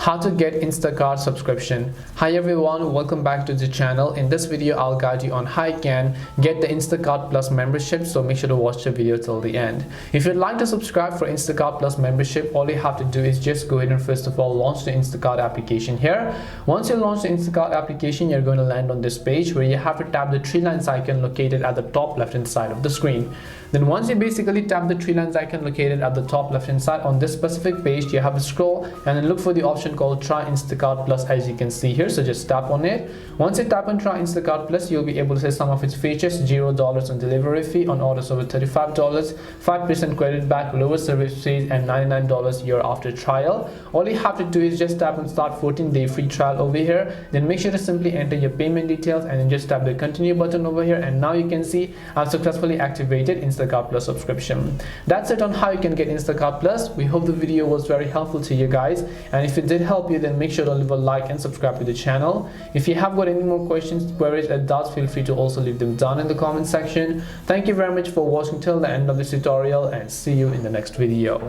how to get Instacart subscription. Hi everyone, welcome back to the channel. In this video I'll guide you on how you can get the Instacart Plus membership, so make sure to watch the video till the end. If you'd like to subscribe for Instacart Plus membership, all you have to do is just go ahead and first of all launch the Instacart application here. Once you launch the Instacart application, you're going to land on this page where you have to tap the three lines icon located at the top left hand side of the screen. Then once you basically tap the three lines icon located at the top left hand side on this specific page, you have to scroll and then look for the option called Try Instacart Plus, as you can see here. So just tap on it. Once you tap on Try Instacart Plus, you'll be able to see some of its features: $0 on delivery fee on orders over $35, 5% credit back, lower service fees, and $99 year after trial. All you have to do is just tap on Start 14-day free trial over here. Then make sure to simply enter your payment details and then just tap the Continue button over here. And now you can see I've successfully activated Instacart Plus subscription. That's it on how you can get Instacart Plus. We hope the video was very helpful to you guys, and if it did help you, then make sure to leave a like and subscribe to the channel. If you have got any more questions, queries, or doubts, feel free to also leave them down in the comment section. Thank you very much for watching till the end of this tutorial, and see you in the next video.